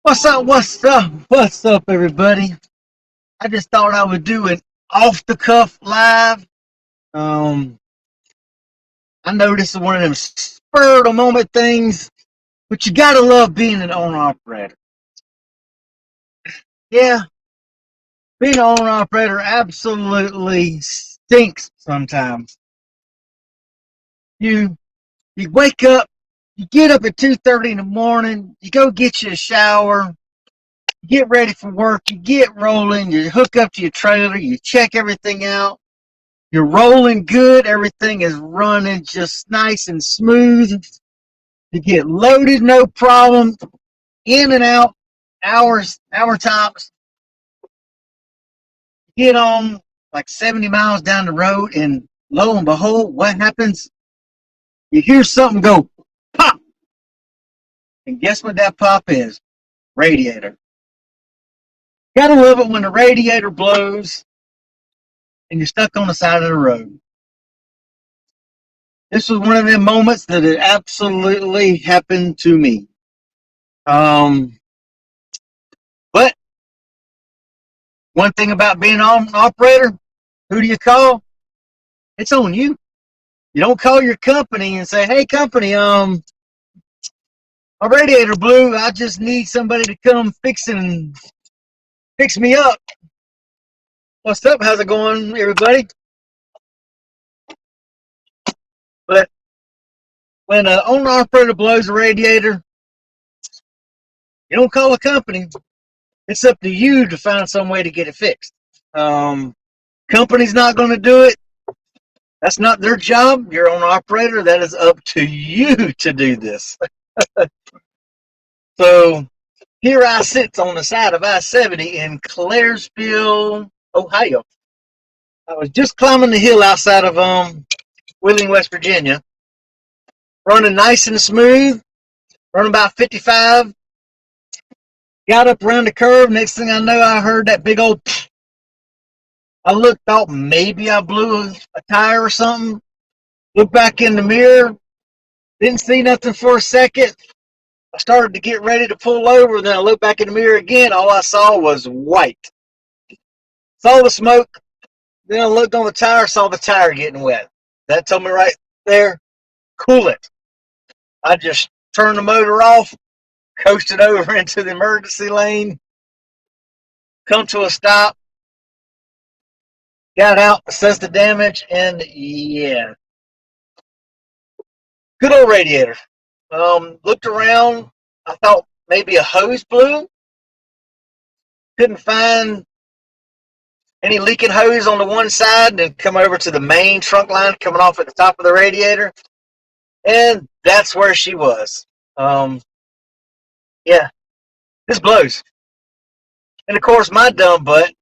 What's up? What's up? What's up, everybody? I just thought I would do an off the cuff live. Um, I know this is one of them spur of the moment things, but you gotta love being an owner operator. Yeah, being an owner operator absolutely stinks sometimes. You you wake up, you get up at 2:30 in the morning, you go get you a shower, you get ready for work, you get rolling, you hook up to your trailer, you check everything out. You're rolling good. Everything is running just nice and smooth. You get loaded, no problem. In and out, hour tops. Get on like 70 miles down the road, and lo and behold, what happens? You hear something go pop. And guess what that pop is? Radiator. Gotta love it when the radiator blows and you're stuck on the side of the road. This was one of them moments that it absolutely happened to me. But one thing about being an operator, who do you call? It's on you. You don't call your company and say, "Hey, company, my radiator blew. I just need somebody to come fix me up." What's up? How's it going, everybody? But when an owner operator blows a radiator, you don't call a company. It's up to you to find some way to get it fixed. Company's not going to do it. That's not their job. You're an operator. That is up to you to do this. So here I sit on the side of I-70 in Clairsville, Ohio. I was just climbing the hill outside of Wheeling, West Virginia, running nice and smooth, running about 55. Got up around the curve. Next thing I know, I heard that big old. I looked, thought maybe I blew a tire or something. Looked back in the mirror, didn't see nothing for a second. I started to get ready to pull over, and then I looked back in the mirror again. All I saw was white. Saw the smoke. Then I looked on the tire, saw the tire getting wet. That told me right there, cool it. I just turned the motor off, coasted over into the emergency lane, come to a stop, got out, assessed the damage, and yeah. Good old radiator. Looked around. I thought maybe a hose blew. Couldn't find any leaking hose on the one side, and come over to the main trunk line coming off at the top of the radiator. And that's where she was. Yeah, this blows. And of course, my dumb butt,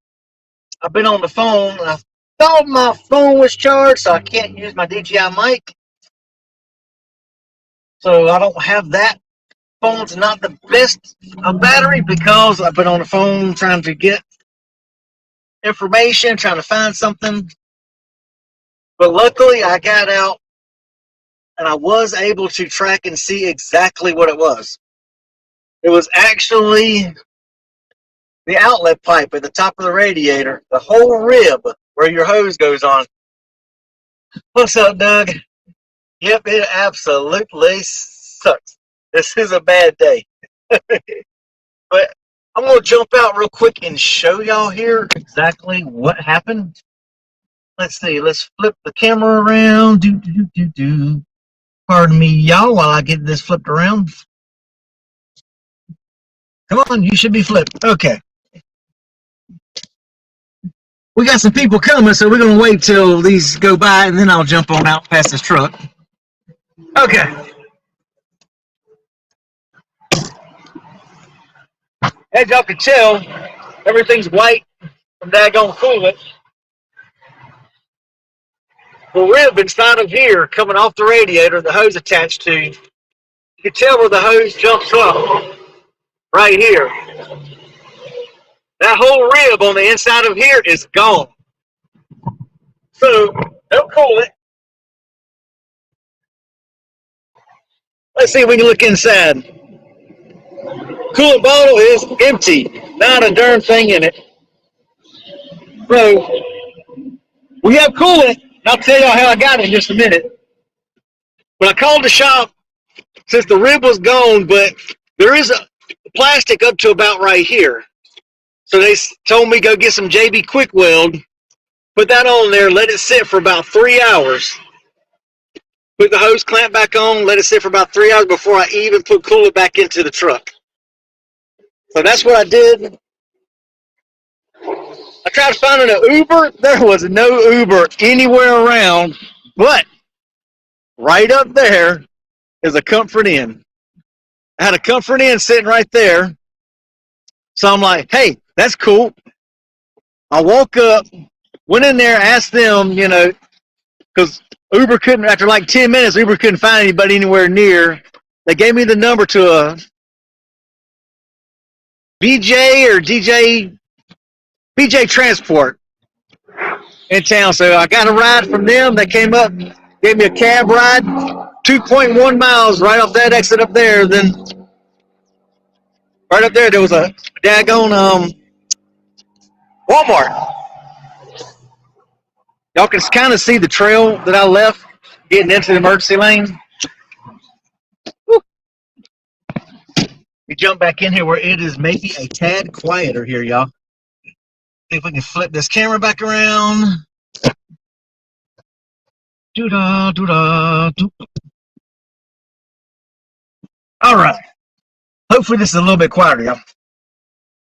I've been on the phone. I thought my phone was charged, so I can't use my DJI mic. So I don't have that. Phone's not the best of battery because I've been on the phone trying to get information, trying to find something. But luckily, I got out and I was able to track and see exactly what it was. It was actually the outlet pipe at the top of the radiator, the whole rib where your hose goes on. What's up, Doug? Yep, it absolutely sucks. This is a bad day. But I'm going to jump out real quick and show y'all here exactly what happened. Let's see. Let's flip the camera around. Pardon me, y'all, while I get this flipped around. Come on, you should be flipped. Okay. We got some people coming, so we're going to wait till these go by, and then I'll jump on out past this truck. Okay. As y'all can tell, everything's white from daggone coolant. The rib inside of here, coming off the radiator, the hose attached to, you can tell where the hose jumps up. Right here. That whole rib on the inside of here is gone. So, no coolant. Let's see if we can look inside. coolant bottle is empty. Not a darn thing in it. So we have coolant. I'll tell y'all how I got it in just a minute. But I called the shop since the rib was gone, but there is a plastic up to about right here. So they told me go get some JB Quick Weld, put that on there, let it sit for about 3 hours. Put the hose clamp back on, let it sit for about 3 hours before I even put coolant back into the truck. So that's what I did. I tried finding an Uber. There was no Uber anywhere around, but right up there is a Comfort Inn. I had a Comfort Inn sitting right there. So I'm like, hey, that's cool. I woke up, went in there, asked them, because Uber couldn't, after like 10 minutes, Uber couldn't find anybody anywhere near. They gave me the number to a BJ Transport in town. So I got a ride from them. They came up, gave me a cab ride, 2.1 miles right off that exit up there. Then right up there was a daggone Walmart. Y'all can kind of see the trail that I left getting into the emergency lane. Woo. We jump back in here where it is maybe a tad quieter here, y'all. See if we can flip this camera back around. Doo-da, doo-da, doo. All right. Hopefully this is a little bit quieter, y'all.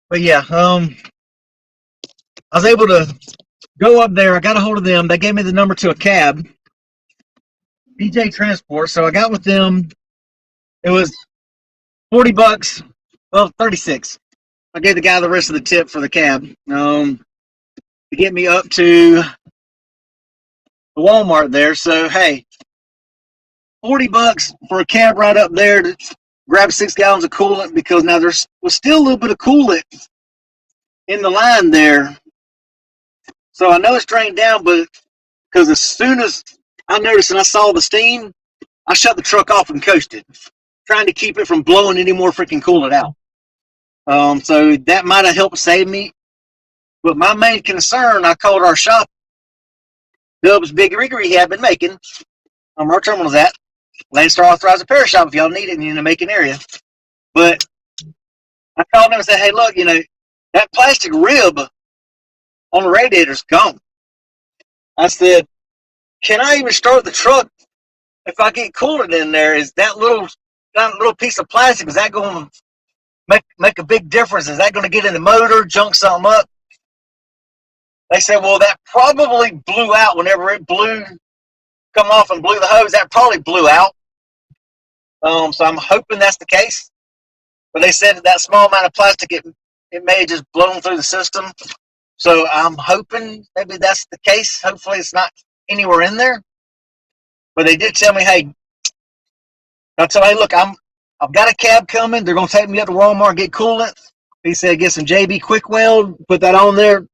But yeah, I was able to go up there. I got a hold of them. They gave me the number to a cab, BJ Transport. So I got with them. It was $40. Well, 36. I gave the guy the rest of the tip for the cab. To get me up to the Walmart there. So hey, $40 for a cab ride up there to grab 6 gallons of coolant, because now there was still a little bit of coolant in the line there. So I know it's drained down, but because as soon as I noticed and I saw the steam, I shut the truck off and coasted, trying to keep it from blowing any more freaking coolant out. So that might have helped save me. But my main concern, I called our shop, Dub's Big Rig Rehab in Macon. Our terminal's at Landstar Authorized Repair Shop if y'all need it in the Macon area. But I called them and said, hey, look, that plastic rib on the radiator's gone. I said, can I even start the truck if I get coolant in there? Is that little piece of plastic, is that going to make a big difference? Is that going to get in the motor, junk something up? They said, well, that probably blew out whenever it come off and blew the hose. That probably blew out. So I'm hoping that's the case. But they said that small amount of plastic, it may have just blown through the system. So I'm hoping maybe that's the case. Hopefully it's not anywhere in there. But they did tell me, hey, look, I've got a cab coming. They're going to take me up to Walmart and get coolant. He said, get some JB Quick Weld, put that on there,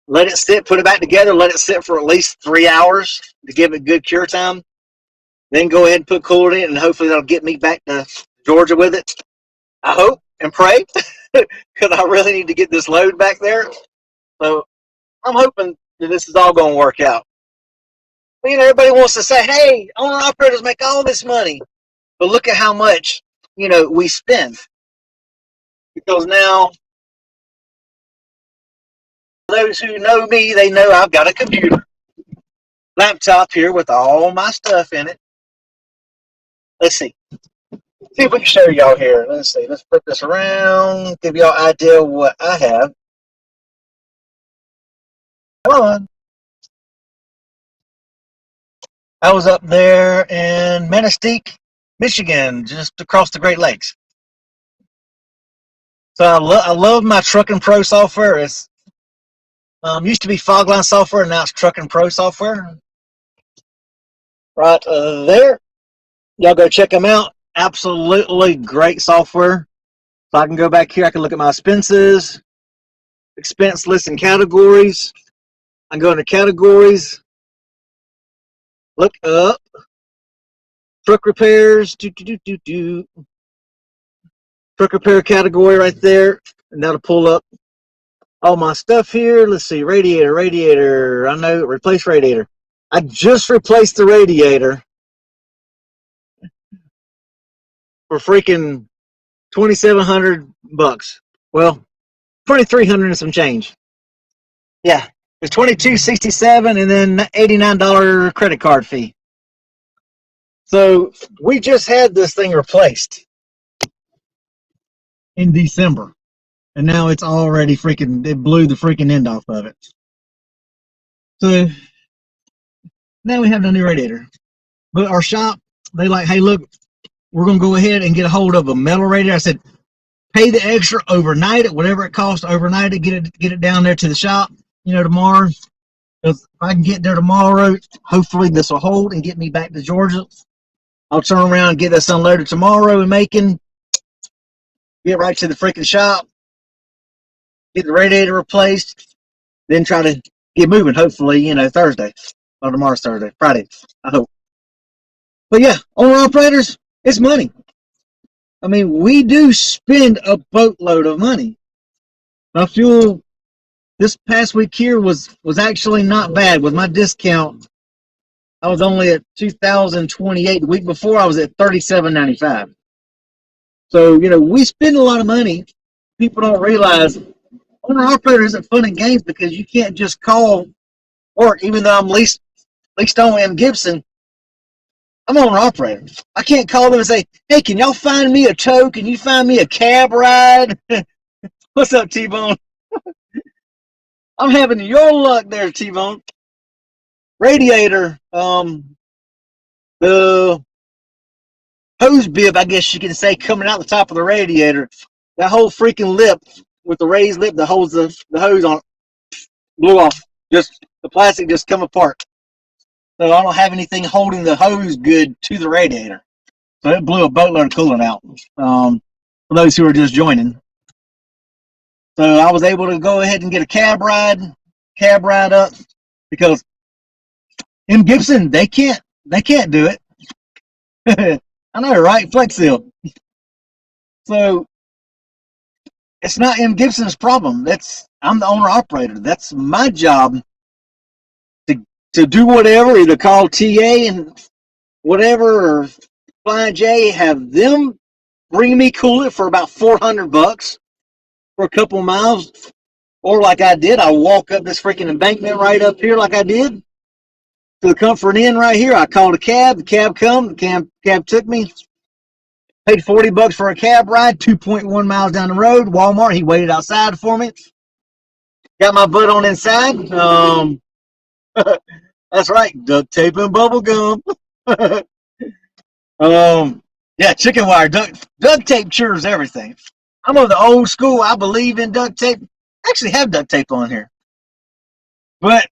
let it sit, put it back together, let it sit for at least 3 hours to give it good cure time. Then go ahead and put coolant in it, and hopefully that'll get me back to Georgia with it. I hope and pray, because I really need to get this load back there. So I'm hoping that this is all going to work out. Everybody wants to say, hey, owner-operators make all this money. But look at how much, we spend. Because now, those who know me, they know I've got a computer laptop here with all my stuff in it. Let's see. See if we can show y'all here. Let's see. Let's flip this around. Give y'all an idea of what I have. Come on. I was up there in Manistee, Michigan, just across the Great Lakes. So I love my Trucking Pro software. It's used to be Fogline software, and now it's Trucking Pro software. Right there. Y'all go check them out. Absolutely great software. So I can go back here. I can look at my expenses, expense list and categories. I can go into categories. Look up truck repairs. truck repair category right there, and that'll pull up all my stuff here. Let's see, radiator. I know, replace radiator. I just replaced the radiator for freaking $2,700. Well, 2,300 and some change. Yeah, it's $22.67 and then $89 credit card fee. So we just had this thing replaced in December, and now it's already freaking, it blew the freaking end off of it. So now we have a new radiator. But our shop, they like, hey, look, we're going to go ahead and get a hold of a metal radiator. I said, pay the extra, overnight it, whatever it costs, overnight it, get it down there to the shop, tomorrow. If I can get there tomorrow, hopefully this will hold and get me back to Georgia. I'll turn around and get this unloaded tomorrow in Macon, get right to the freaking shop, get the radiator replaced, then try to get moving, hopefully, Thursday. Or tomorrow's Thursday, Friday, I hope. But yeah, owner-operators, it's money. I mean, we do spend a boatload of money. My fuel this past week here was actually not bad. With my discount, I was only at $2,028. The week before, I was at $37.95. So, we spend a lot of money. People don't realize owner-operator isn't fun and games because you can't just call work, even though I'm leased on M. Gibson. I'm an owner-operator. I can't call them and say, hey, can y'all find me a tow? Can you find me a cab ride? What's up, T-Bone? I'm having your luck there, T-Bone. Radiator, the hose bib, I guess you can say, coming out the top of the radiator. That whole freaking lip with the raised lip that holds the hose on blew off. Just the plastic just come apart. So I don't have anything holding the hose good to the radiator. So it blew a boatload of coolant out. For those who are just joining. So I was able to go ahead and get a cab ride up because M. Gibson, they can't do it. I know, right? Flex Seal. So it's not M. Gibson's problem. I'm the owner operator. That's my job to do whatever, either call TA and whatever, or Flying J, have them bring me coolant for about $400 for a couple miles. Or like I did, I walk up this freaking embankment right up here like I did to the Comfort Inn right here. I called a cab. The cab come. The cab took me. Paid $40 for a cab ride, 2.1 miles down the road. Walmart. He waited outside for me. Got my butt on inside. That's right, duct tape and bubble gum. Yeah, chicken wire. Duct tape cures everything. I'm of the old school. I believe in duct tape. I actually have duct tape on here. But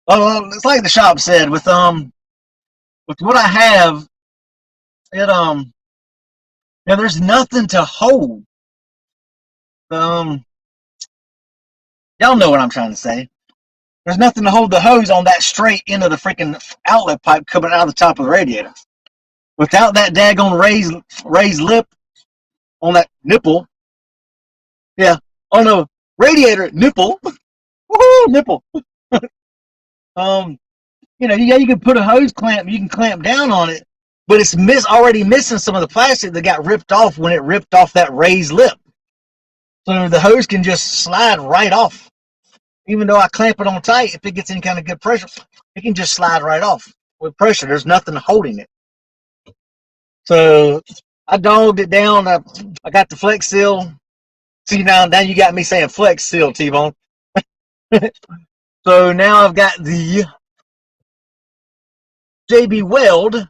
it's like the shop said, with what I have, there's nothing to hold. Y'all know what I'm trying to say. There's nothing to hold the hose on that straight end of the freaking outlet pipe coming out of the top of the radiator. Without that daggone raised lip on that nipple, yeah, on the radiator nipple, woohoo, nipple. You can put a hose clamp, you can clamp down on it, but it's already missing some of the plastic that got ripped off when it ripped off that raised lip. So the hose can just slide right off. Even though I clamp it on tight, if it gets any kind of good pressure, it can just slide right off with pressure. There's nothing holding it. So I dogged it down. I got the Flex Seal. See, now you got me saying Flex Seal, T-Bone. So now I've got the JB Weld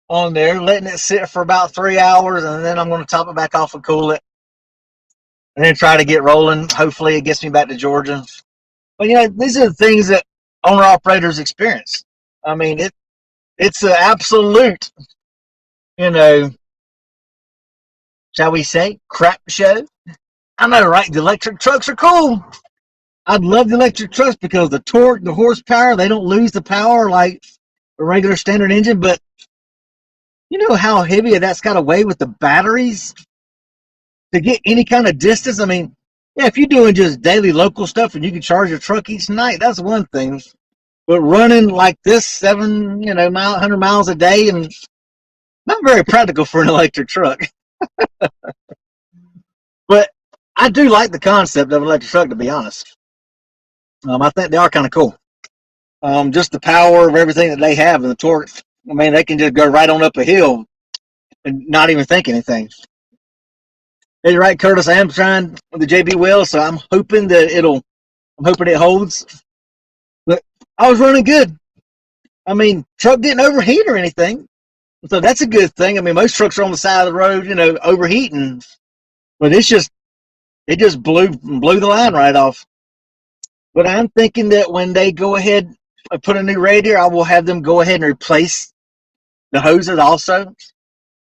on there, letting it sit for about 3 hours, and then I'm going to top it back off and cool it. And then try to get rolling. Hopefully it gets me back to Georgia. But these are the things that owner-operators experience. I mean, it's an absolute, shall we say, crap show. I know, right? The electric trucks are cool. I'd love the electric trucks because the torque, the horsepower, they don't lose the power like a regular standard engine. But You know how heavy that's got to weigh with the batteries to get any kind of distance? I mean, yeah, if you're doing just daily local stuff and you can charge your truck each night, that's one thing. But running like this 100 miles a day, and not very practical for an electric truck. But I do like the concept of an electric truck, to be honest. I think they are kind of cool. Just the power of everything that they have and the torque. I mean, they can just go right on up a hill and not even think anything. You're right, Curtis. I am trying with the JB wheel, so I'm hoping that I'm hoping it holds. But I was running good. I mean, truck didn't overheat or anything, so that's a good thing. I mean, most trucks are on the side of the road, overheating, but it just blew the line right off. But I'm thinking that when they go ahead and put a new radiator, I will have them go ahead and replace the hoses also.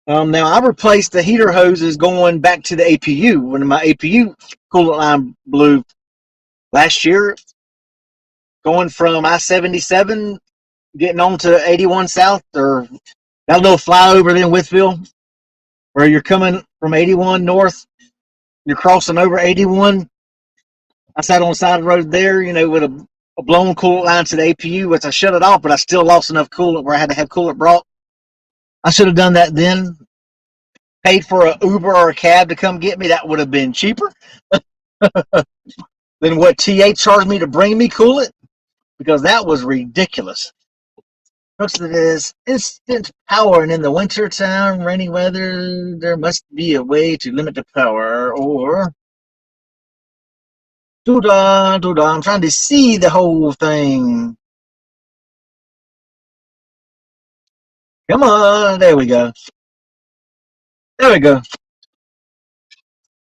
Now, I replaced the heater hoses going back to the APU when my APU coolant line blew last year, going from I-77, getting on to 81 South, or that little flyover in Withville, where you're coming from 81 North, you're crossing over 81. I sat on the side of the road there, with a blown coolant line to the APU, which I shut it off, but I still lost enough coolant where I had to have coolant brought. I should have done that then. Paid for an Uber or a cab to come get me. That would have been cheaper than what TA charged me to bring me coolant, because that was ridiculous. Most of it is instant power, and in the winter time, rainy weather, there must be a way to limit the power, or I'm trying to see the whole thing. Come on, there we go. There we go.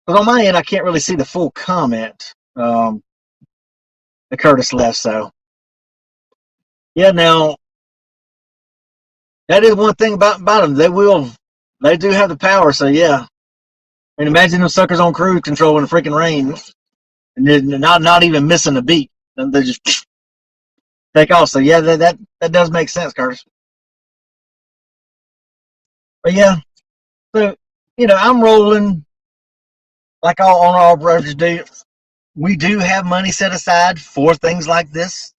But on my end, I can't really see the full comment that Curtis left. So, yeah, now, that is one thing about them. They do have the power. So, yeah. And imagine those suckers on cruise control in the freaking rain and not even missing a beat. And they just take off. So, yeah, that does make sense, Curtis. But, yeah. So, I'm rolling like all owner-operators do. We do have money set aside for things like this.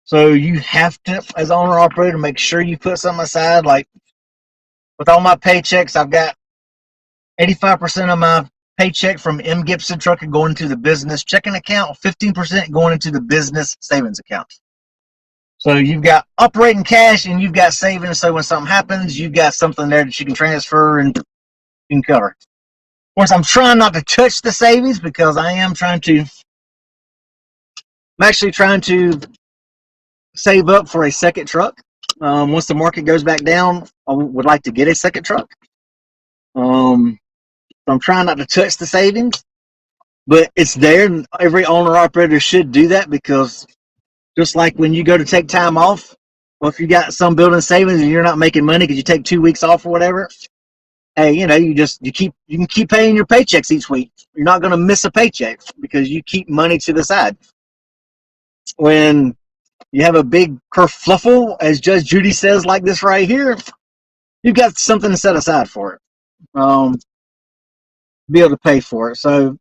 So you have to, as owner-operator, make sure you put something aside. Like with all my paychecks, I've got 85% of my paycheck from M. Gibson Trucking going into the business checking account, 15% going into the business savings account. So you've got operating cash and you've got savings. So when something happens, you've got something there that you can transfer and you can cover. Of course, I'm trying not to touch the savings because I'm actually trying to save up for a second truck. Once the market goes back down, I would like to get a second truck. So I'm trying not to touch the savings, but it's there, and every owner-operator should do that, because just like when you go to take time off, well, if you got some building savings and you're not making money because you take 2 weeks off or whatever, hey, you can keep paying your paychecks each week. You're not going to miss a paycheck because you keep money to the side. When you have a big kerfluffle, as Judge Judy says, like this right here, you've got something to set aside for it. Be able to pay for it. So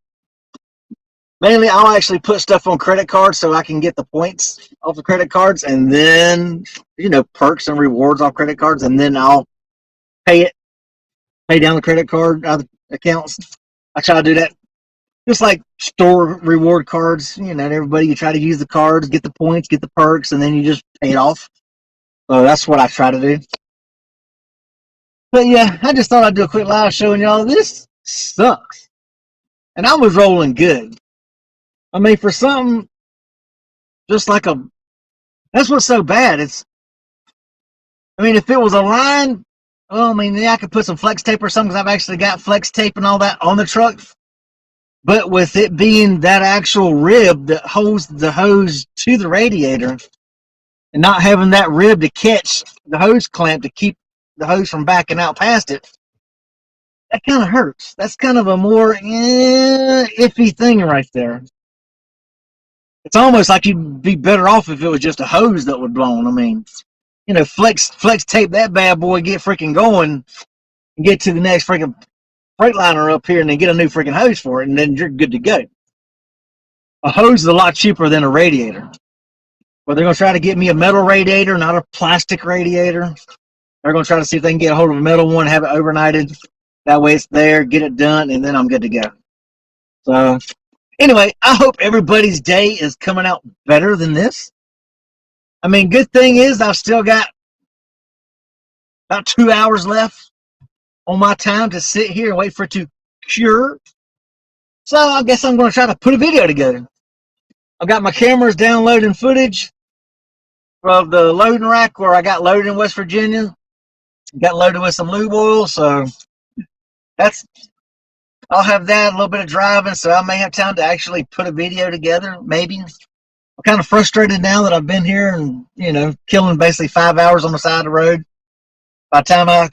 mainly I'll actually put stuff on credit cards so I can get the points off the credit cards, and then, perks and rewards off credit cards, and then I'll pay down the credit card accounts. I try to do that. Just like store reward cards, everybody, you try to use the cards, get the points, get the perks, and then you just pay it off. So that's what I try to do. But yeah, I just thought I'd do a quick live showing y'all this sucks. And I was rolling good. I mean, for something just like that's what's so bad. If it was a line, yeah, I could put some flex tape or something, because I've actually got flex tape and all that on the truck. But with it being that actual rib that holds the hose to the radiator, and not having that rib to catch the hose clamp to keep the hose from backing out past it, that kind of hurts. That's kind of a more iffy thing right there. It's almost like you'd be better off if it was just a hose that would blown. flex tape that bad boy, get freaking going, and get to the next freaking Freightliner up here, and then get a new freaking hose for it, and then you're good to go. A hose is a lot cheaper than a radiator. But they're going to try to get me a metal radiator, not a plastic radiator. They're going to try to see if they can get a hold of a metal one, have it overnighted. That way it's there, get it done, and then I'm good to go. So, anyway, I hope everybody's day is coming out better than this. I mean, good thing is I've still got about 2 hours left on my time to sit here and wait for it to cure. So I guess I'm going to try to put a video together. I've got my cameras downloading footage of the loading rack where I got loaded in West Virginia. Got loaded with some lube oil, so I'll have that, a little bit of driving, so I may have time to actually put a video together, maybe. I'm kind of frustrated now that I've been here and, killing basically 5 hours on the side of the road. By the time I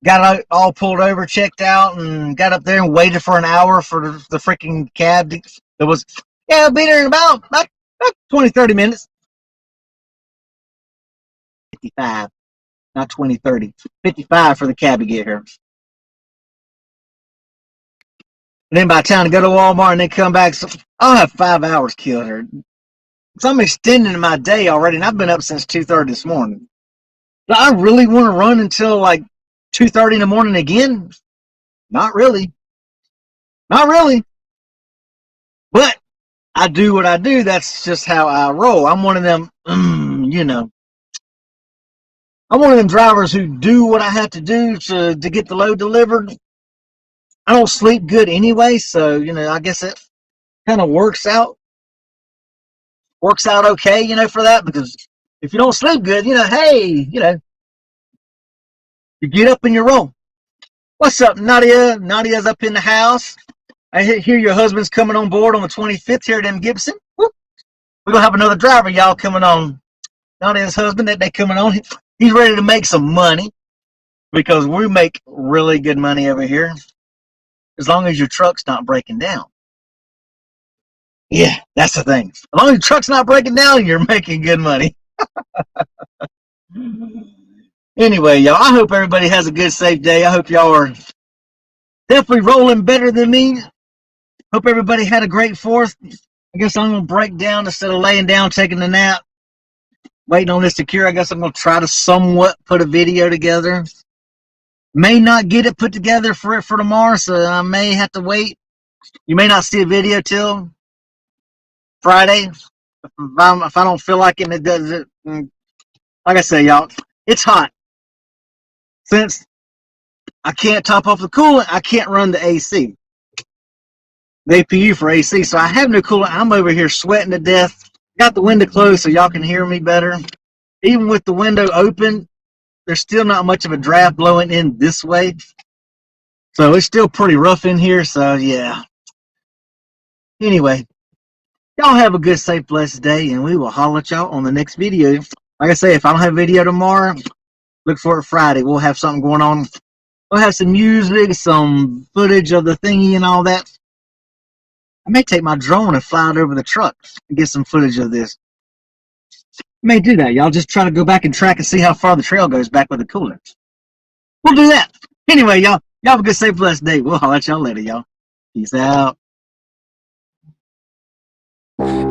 got it all pulled over, checked out, and got up there and waited for an hour for the freaking cab. I'll be there in about 20, 30 minutes. 55, not 20, 30. 55 for the cab to get here. And then by the time to go to Walmart and then come back, so I'll have 5 hours killed here. So I'm extending my day already, and I've been up since 2:30 this morning. Do I really want to run until like 2:30 in the morning again? Not really. Not really. But I do what I do. That's just how I roll. I'm one of them, I'm one of them drivers who do what I have to do to get the load delivered. I don't sleep good anyway, so, I guess it kind of works out okay, for that, because if you don't sleep good, hey, you get up and you roll. What's up, Nadia? Nadia's up in the house. I hear your husband's coming on board on the 25th here at M. Gibson. Whoop. We're going to have another driver, y'all, coming on. Nadia's husband, that they coming on. He's ready to make some money because we make really good money over here as long as your truck's not breaking down. Yeah, that's the thing. As long as your truck's not breaking down, you're making good money. Anyway, y'all, I hope everybody has a good, safe day. I hope y'all are definitely rolling better than me. Hope everybody had a great 4th. I guess I'm going to break down instead of laying down, taking a nap, waiting on this to cure. I guess I'm going to try to somewhat put a video together. May not get it put together for tomorrow, so I may have to wait. You may not see a video till Friday. If I don't feel like it, it does it. Like I say, y'all, it's hot. Since I can't top off the coolant, I can't run the AC. The APU for AC, so I have no coolant. I'm over here sweating to death. Got the window closed so y'all can hear me better. Even with the window open, there's still not much of a draft blowing in this way. So it's still pretty rough in here, so yeah. Anyway, y'all have a good, safe, blessed day, and we will holler at y'all on the next video. Like I say, if I don't have a video tomorrow, look for it Friday. We'll have something going on. We'll have some music, some footage of the thingy and all that. I may take my drone and fly it over the truck and get some footage of this. I may do that. Y'all just try to go back and track and see how far the trail goes back with the cooler. We'll do that. Anyway, y'all have a good, safe, blessed day. We'll holler at y'all later, y'all. Peace out.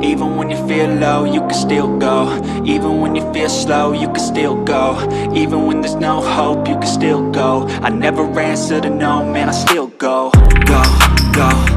Even when you feel low, you can still go. Even when you feel slow, you can still go. Even when there's no hope, you can still go. I never answer to no, man, I still go. Go, go.